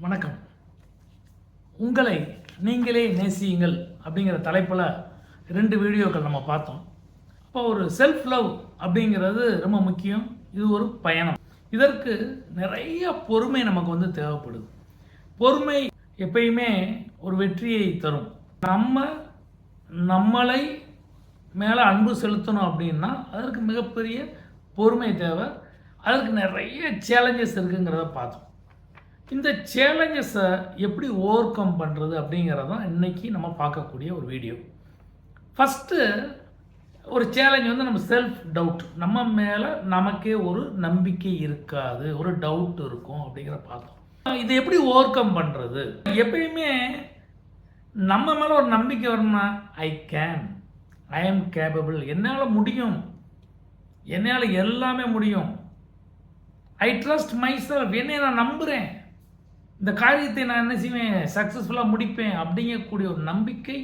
வணக்கம். உங்களை நீங்களே நேசியுங்கள் அப்படிங்கிற தலைப்பில் 2 வீடியோக்கள் நம்ம பார்த்தோம். அப்போ ஒரு செல்ஃப் லவ் அப்படிங்கிறது ரொம்ப முக்கியம். இது ஒரு பயணம். இதற்கு நிறைய பொறுமை நமக்கு தேவைப்படுது. பொறுமை எப்பயுமே ஒரு வெற்றியை தரும். நம்மளை மேலே அன்பு செலுத்தணும் அப்படின்னா அதற்கு மிகப்பெரிய பொறுமை தேவை. அதற்கு நிறைய சேலஞ்சஸ் இருக்குங்கிறத பார்த்தோம். இந்த சேலஞ்சஸை எப்படி ஓவர் கம் பண்ணுறது அப்படிங்கிறது தான் இன்றைக்கி நம்ம பார்க்கக்கூடிய ஒரு வீடியோ. ஃபஸ்ட்டு ஒரு சேலஞ்ச் நம்ம செல்ஃப் டவுட். நம்ம மேலே நமக்கே ஒரு நம்பிக்கை இருக்காது, ஒரு டவுட் இருக்கும் அப்படிங்கிற பார்த்தோம். இதை எப்படி ஓவர் கம் பண்ணுறது? எப்பயுமே நம்ம மேலே ஒரு நம்பிக்கை வரணும்னா ஐ ஆம் கேப்பபிள், என்னால் முடியும், என்னால் எல்லாமே முடியும், ஐ ட்ரஸ்ட் மை செல்ஃப், என்னை நான் நம்புகிறேன், இந்த காரியத்தை நான் என்ன செய்வேன், சக்ஸஸ்ஃபுல்லாக முடிப்பேன் அப்படிங்கக்கூடிய ஒரு நம்பிக்கை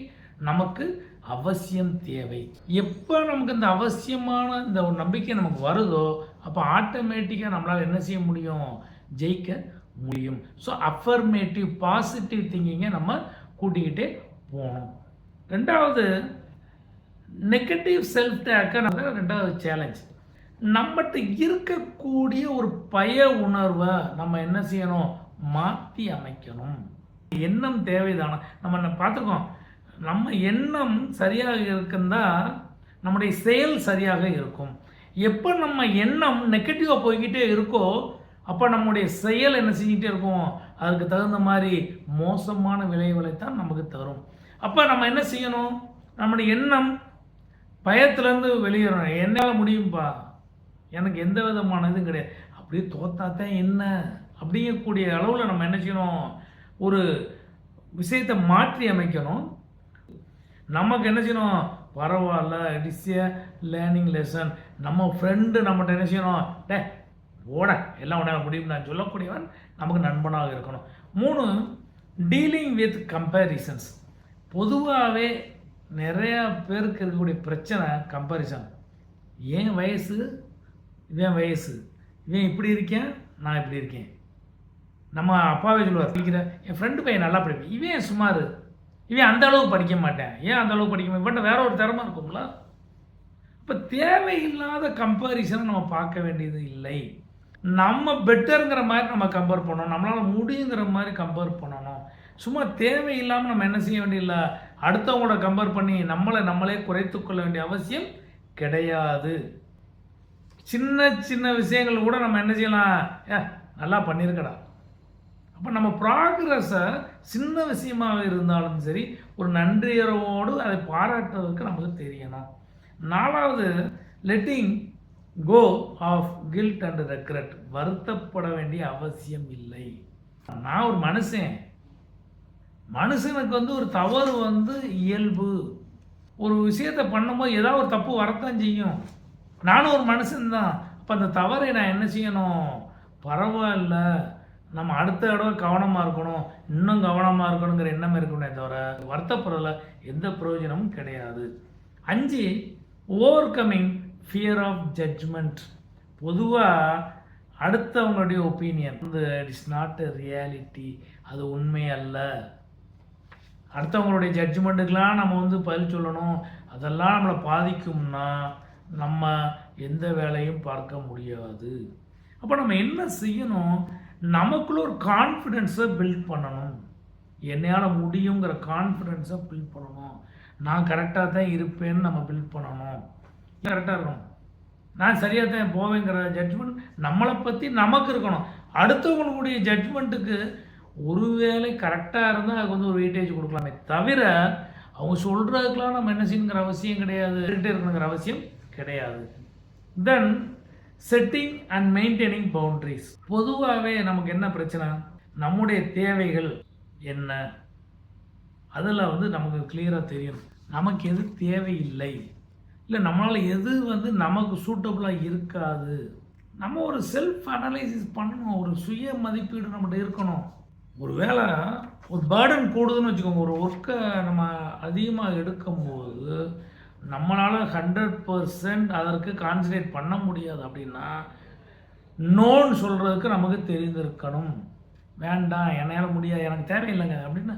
நமக்கு அவசியம் தேவை. எப்போ நமக்கு இந்த அவசியமான இந்த ஒரு நம்பிக்கை நமக்கு வருதோ அப்போ ஆட்டோமேட்டிக்காக நம்மளால் என்ன செய்ய முடியும், ஜெயிக்க முடியும். ஸோ அஃபர்மேட்டிவ் பாசிட்டிவ் திங்கிங்கை நம்ம கூட்டிக்கிட்டே போகணும். ரெண்டாவது நெகட்டிவ் செல்ஃப் டேக்கை ரெண்டாவது சேலஞ்ச். நம்மகிட்ட இருக்கக்கூடிய ஒரு பய உணர்வை நம்ம என்ன செய்யணும், மாற்றி அமைக்கணும். எண்ணம் தேவைதானா? நம்ம பார்த்துருக்கோம், நம்ம எண்ணம் சரியாக இருக்குந்தா நம்முடைய செயல் சரியாக இருக்கும். எப்போ நம்ம எண்ணம் நெகட்டிவாக போய்கிட்டே இருக்கோ அப்போ நம்முடைய செயல் என்ன செஞ்சுக்கிட்டே இருக்கும், அதுக்கு தகுந்த மாதிரி மோசமான விளைவுகளை தான் நமக்கு தரும். அப்போ நம்ம என்ன செய்யணும், நம்முடைய எண்ணம் பயத்திலேருந்து வெளியேறணும். என்னால் முடியும்பா, எனக்கு எந்த விதமான இதுவும் கிடையாது, அப்படியே தோத்தாத்தான் என்ன அப்படிங்கக்கூடிய அளவில் நம்ம என்ன செய்யணும், ஒரு விஷயத்தை மாற்றி அமைக்கணும். நமக்கு என்ன செய்யணும், பரவாயில்ல, it is a learning lesson. நம்ம ஃப்ரெண்டு நம்மகிட்ட என்ன செய்யணும், ஓட எல்லாம் உடனே முடியும் நான் சொல்லக்கூடியவன் நமக்கு நண்பனாக இருக்கணும். 3 டீலிங் வித் கம்பேரிசன்ஸ். பொதுவாகவே நிறையா பேருக்கு இருக்கக்கூடிய பிரச்சனை கம்பேரிசன். ஏன் வயசு, இவன் வயசு, இவன் இப்படி இருக்கேன், நான் இப்படி இருக்கேன். நம்ம அப்பாவே சொல்லுவார், படிக்கிற என் ஃப்ரெண்டு பையன் நல்லா படிப்பேன், இவன் சுமார், இவன் அந்த அளவுக்கு படிக்க மாட்டேன், ஏன் அந்த அளவுக்கு படிக்க மாட்டேன், பட் வேற ஒரு திறமை இருக்கும்ல. இப்போ தேவையில்லாத கம்பேரிசனை நம்ம பார்க்க வேண்டியது இல்லை. நம்ம பெட்டருங்கிற மாதிரி நம்ம கம்பேர் பண்ணணும், நம்மளால் முடியுங்கிற மாதிரி கம்பேர் பண்ணணும். சும்மா தேவையில்லாமல் நம்ம என்ன செய்ய வேண்டியதில்லை, அடுத்தவங்களோட கம்பேர் பண்ணி நம்மளே குறைத்து கொள்ள வேண்டிய அவசியம் கிடையாது. சின்ன சின்ன விஷயங்கள் கூட நம்ம என்ன செய்யலாம், நல்லா பண்ணியிருக்கடா. அப்போ நம்ம ப்ராக்ரஸை சின்ன விஷயமாக இருந்தாலும் சரி ஒரு நன்றியரோடு அதை பாராட்டுறதுக்கு நமக்கு தெரியணும். 4வது letting go of guilt and regret. வருத்தப்பட வேண்டிய அவசியம் இல்லை. நான் ஒரு மனுஷனுக்கு ஒரு தவறு இயல்பு. ஒரு விஷயத்தை பண்ணும்போது ஏதாவது ஒரு தப்பு வரத்தான் செய்யும். நானும் ஒரு மனுஷன்தான். அப்போ அந்த தவறை நான் என்ன செய்யணும், பரவாயில்ல, நம்ம அடுத்த தடவை கவனமாக இருக்கணும், இன்னும் கவனமாக இருக்கணுங்கிற எண்ணம் இருக்கணுமே தவிர வருத்தப்படுறதுல எந்த பிரயோஜனமும் கிடையாது. 5 over coming fear of judgement. பொதுவாக அடுத்தவங்களுடைய opinion it is not a reality, அது உண்மை அல்ல. அடுத்தவங்களுடைய ஜட்ஜ்மெண்ட்டுக்கெலாம் நம்ம பதில் சொல்லணும், அதெல்லாம் நம்மளை பாதிக்கும்னா நம்ம எந்த வேலையும் பார்க்க முடியாது. அப்போ நம்ம என்ன செய்யணும், நமக்குள்ள ஒரு கான்ஃபிடென்ஸை பில்ட் பண்ணணும். என்னால் முடியுங்கிற கான்ஃபிடென்ஸை பில்ட் பண்ணணும். நான் கரெக்டாக தான் இருப்பேன்னு நம்ம பில்ட் பண்ணணும். கரெக்டாக இருக்கணும், நான் சரியாக தான் போவேங்கிற ஜட்ஜ்மெண்ட் நம்மளை பற்றி நமக்கு இருக்கணும். அடுத்தவங்களுடைய ஜட்ஜ்மெண்ட்டுக்கு ஒருவேளை கரெக்டாக இருந்தால் அதுக்கு ஒரு வெயிட்டேஜ் கொடுக்கலாமே தவிர அவங்க சொல்கிறதுக்கெலாம் நம்ம என்ன செய்யணுங்கிற அவசியம் கிடையாது, இருக்கணுங்கிற அவசியம் கிடையாது. தென் செட்டிங் அண்ட் மெயின்டைனிங் பவுண்ட்ரிஸ். பொதுவாகவே நமக்கு என்ன பிரச்சனை, நம்முடைய தேவைகள் என்ன, அதில் நமக்கு கிளியராக தெரியும். நமக்கு எது தேவையில்லை, இல்லை நம்மளால் எது நமக்கு சூட்டபுளாக இருக்காது. நம்ம ஒரு செல்ஃப் அனலைசிஸ் பண்ணணும், ஒரு சுய மதிப்பீடு நம்மகிட்ட இருக்கணும். ஒரு வேளை ஒரு பேர்டன் கூடுதுன்னு வச்சுக்கோங்க, ஒரு ஒர்க்கை நம்ம அதிகமாக எடுக்கும்போது நம்மளால் 100% அதற்கு கான்சன்ட்ரேட் பண்ண முடியாது. அப்படின்னா நோன்னு சொல்கிறதுக்கு நமக்கு தெரிந்திருக்கணும். வேண்டாம், என்னால் முடியாது, எனக்கு தேவையில்லைங்க அப்படின்னு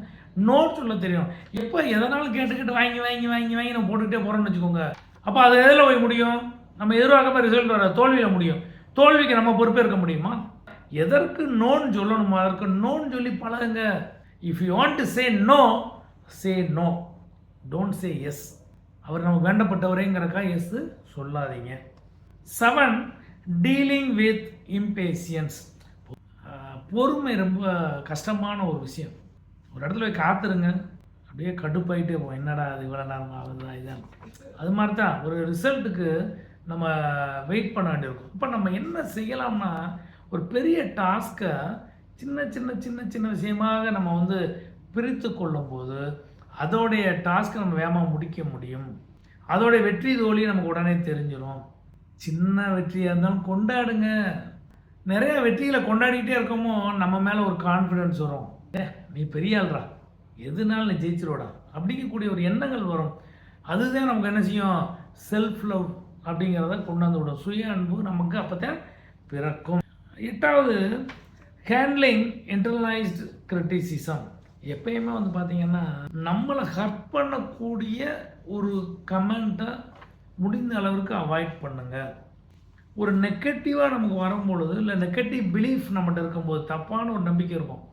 நோ சொல்ல தெரியும். எப்போ எதனாலும் கேட்டுக்கிட்டு வாங்கி வாங்கி வாங்கி வாங்கி நம்ம போட்டுக்கிட்டே போகிறோம்னு வச்சுக்கோங்க, அப்போ அது எதில் போய் முடியும்? நம்ம எதிர்பார்க்காம ரிசல்ட் வர தோல்வியில் முடியும். தோல்விக்கு நம்ம பொறுப்பேற்க முடியுமா? எதற்கு நோன்னு சொல்லணுமோ அதற்கு நோன்னு சொல்லி பழகுங்க. If you want to say no, say no, don't say yes. அவர் நமக்கு வேண்டப்பட்டவரேங்கிறக்கா எஸ் சொல்லாதீங்க. 7, டீலிங் வித் இம்பேஷியன்ஸ். பொறுமை ரொம்ப கஷ்டமான ஒரு விஷயம். ஒரு இடத்துல போய் காத்துருங்க, அப்படியே கடுப்பாயிட்டே போகும், என்னடா அது இவ்வளோ நேரம் ஆகுதா இதான். அது மாதிரி தான் ஒரு ரிசல்ட்டுக்கு நம்ம வெயிட் பண்ண வேண்டியிருக்கும். இப்போ நம்ம என்ன செய்யலாம்னா, ஒரு பெரிய டாஸ்க்கை சின்ன சின்ன சின்ன சின்ன விஷயமாக நம்ம வந்து பிரித்து கொள்ளும்போது அதோடைய டாஸ்க்கை நம்ம வேகமாக முடிக்க முடியும். அதோடைய வெற்றி தோல்வி நமக்கு உடனே தெரிஞ்சிடும். சின்ன வெற்றியாக இருந்தாலும் கொண்டாடுங்க. நிறைய வெற்றிகளை கொண்டாடிக்கிட்டே இருக்கமோ நம்ம மேலே ஒரு கான்ஃபிடென்ஸ் வரும். நீ பெரிய ஆள்றா, எதுனாலும் நீ ஜெயிச்சிருவடா அப்படிங்கக்கூடிய ஒரு எண்ணங்கள் வரும். அதுதான் நமக்கு என்ன செய்யும், செல்ஃப் லவ் அப்படிங்கிறத கொண்டு வந்து விடும். சுய அன்பு நமக்கு அப்போ தான் பிறக்கும். 8வது, ஹேண்ட்லிங் இன்டர்னலைஸ்டு கிரிட்டிசிசம். எப்பயுமே வந்து பார்த்தீங்கன்னா நம்மளை ஹர்ட் பண்ணக்கூடிய ஒரு கமெண்ட்டை முடிந்த அளவுக்கு அவாய்ட் பண்ணுங்கள். ஒரு நெகட்டிவாக நமக்கு வரும்பொழுது, இல்லை நெகட்டிவ் பிலீஃப் நம்மகிட்ட இருக்கும்போது, தப்பான ஒரு நம்பிக்கை இருக்கும்,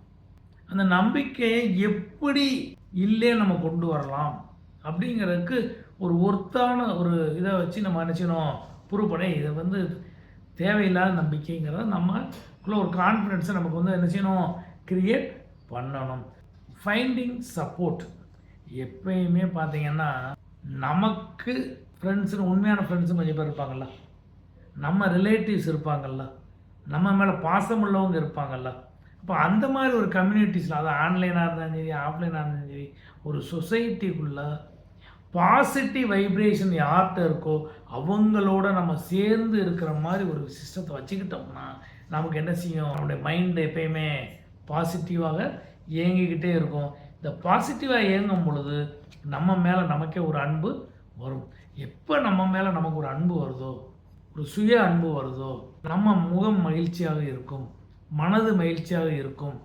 அந்த நம்பிக்கையை எப்படி இல்லே நம்ம கொண்டு வரலாம் அப்படிங்கிறதுக்கு ஒரு ஒர்த்தான ஒரு இதை வச்சு நம்ம நினச்சினோம் ப்ரூவ் பண்ணி, இதை வந்து தேவையில்லாத நம்பிக்கைங்கிறத நம்மக்குள்ள ஒரு கான்ஃபிடென்ஸை நமக்கு வந்து என்ன செய்யணும், கிரியேட் பண்ணணும். Finding support. எப்பயுமே பார்த்தீங்கன்னா நமக்கு ஃப்ரெண்ட்ஸுன்னு, உண்மையான ஃப்ரெண்ட்ஸு கொஞ்சம் பேர் இருப்பாங்கள்ல, நம்ம ரிலேட்டிவ்ஸ் இருப்பாங்கள்ல, நம்ம மேலே பாசம் உள்ளவங்க இருப்பாங்கள்ல. அப்போ அந்த மாதிரி ஒரு கம்யூனிட்டிஸில், அது ஆன்லைனாக இருந்தாலும் சரி ஆஃப்லைனாக இருந்தாலும் சரி, ஒரு சொசைட்டிக்குள்ளே பாசிட்டிவ் வைப்ரேஷன் யார்கிட்ட இருக்கோ அவங்களோட நம்ம சேர்ந்து இருக்கிற மாதிரி ஒரு சிஸ்டத்தை வச்சுக்கிட்டோம்னா நமக்கு என்ன செய்யும், நம்மளுடைய மைண்டு எப்பயுமே பாசிட்டிவாக இயங்கிக்கிட்டே இருக்கும். இந்த பாசிட்டிவாக இயங்கும் பொழுது நம்ம மேலே நமக்கே ஒரு அன்பு வரும். எப்போ நம்ம மேலே நமக்கு ஒரு அன்பு வருதோ, ஒரு சுய அன்பு வருதோ, நம்ம முகம் மகிழ்ச்சியாக இருக்கும், மனது மகிழ்ச்சியாக இருக்கும்,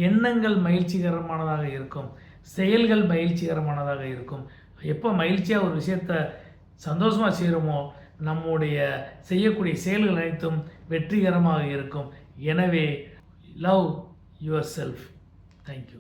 எண்ணங்கள் மகிழ்ச்சிகரமானதாக இருக்கும், செயல்கள் மகிழ்ச்சிகரமானதாக இருக்கும். எப்போ மகிழ்ச்சியாக ஒரு விஷயத்தை சந்தோஷமாக செய்கிறோமோ நம்முடைய செய்யக்கூடிய செயல்கள் அனைத்தும் வெற்றிகரமாக இருக்கும். எனவே லவ் யுவர் செல்ஃப். தேங்க்யூ.